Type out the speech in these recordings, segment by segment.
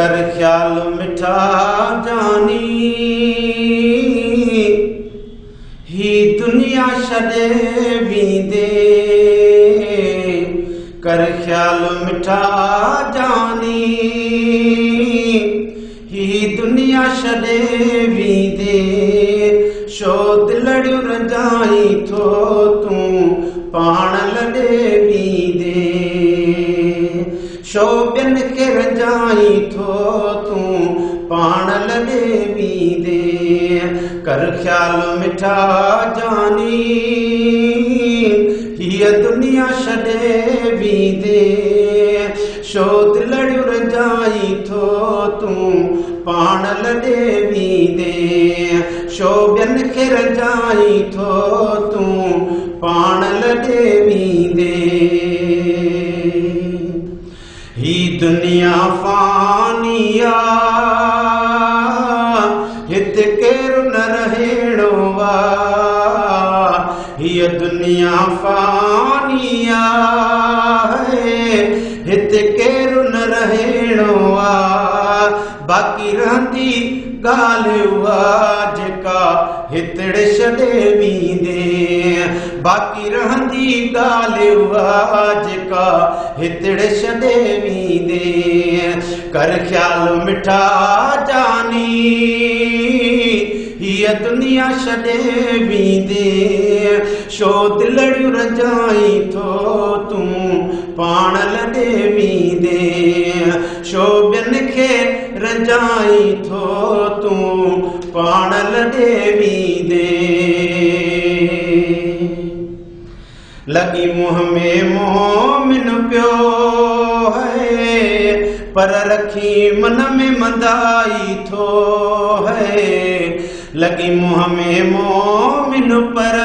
कर ख्याल मिठा जानी ही दुनिया छॾे वींदे कर ख्याल मिठा जानी ही दुनिया छॾे वींदे शो दिलड़ियूं रजाई थो तूं पाण लॾे वींदे शो ॿियनि खे रजाई थो तूं पाण लॾे वींदे कर ख्याल मिठा जानी हीअ दुनिया छॾे वींदे शो दिलड़ियूं रजाई थो तूं पाण लॾे वींदे शो ॿियनि खे रजाई थो तूं पाण लॾे वींदे ही दुनिया फ़ानी हिते केरु न रहेणो हीअ दुनिया फ़ानी हिते केरु न रहेणो बाक़ी रहंदी ॻाल्हि उहा जेका हितड़े छॾे वींदे बाक़ी रहंदी ॻाल्हि उहा जेका हितड़े छॾे वींदे कर ख्याल मिठा जानी हीअ दुनिया छॾे वींदे शो दिलड़ियूं रजाई थो तूं पाण लॾे वींदे शो ॿियनि खे रजाई थो तूं पाण लॾे वींदे लॻी मुंहं में मोमिन पियो है पर रखी मन में मंदाई थो है लॻी मुंहं में मोमिन पर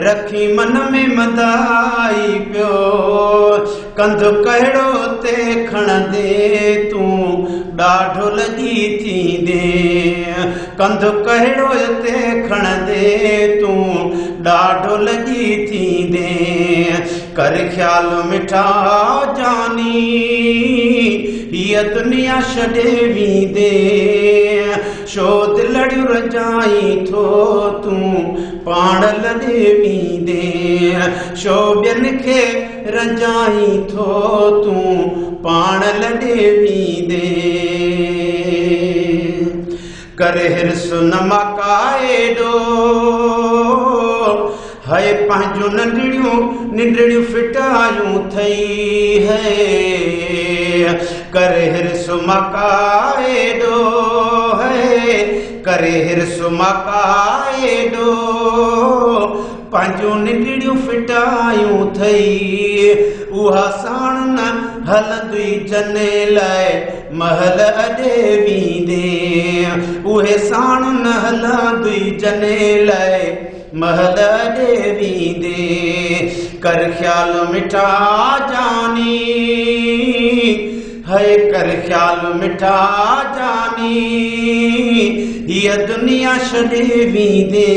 रखी मन में मंदाई पियो कंधु कहिड़ो ते खणंदे तूं ॾाढो लॻी थींदे कंधु कहिड़ो ते खणंदे तूं ॾाढो लॻी थींदे कर ख्याल मिठा जानी हीअ दुनिया छॾे वींदे शो दिलड़ियूं रजाई थो तूं पाण लॾे वींदे शो ॿियनि खे रजाई थो तूं पाण लॾे वींदे करे हिर्स न मकाएॾो है पंहिंजूं नंढड़ियूं फिटायूं थई है करे हिर्स मकाएॾो है करे हिर्स मकाएॾो पंहिंजूं नंढड़ियूं फिटायूं थई उहा साण न हलंदी जने लाइ महल अॾे वींदे उहे साण न हलंदी जने लाइ महल अॾे वींदे कर ख्याल मिठा जानी है कर ख्याल मिठा जानी हीअ दुनिया छॾे वींदे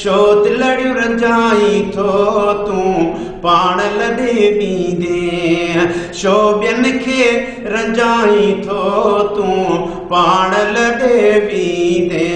शो दिलड़ियूं रजाई थो तूं पाण लॾे वींदे शो ॿियनि खे रजाई थो तूं पाण लॾे वींदे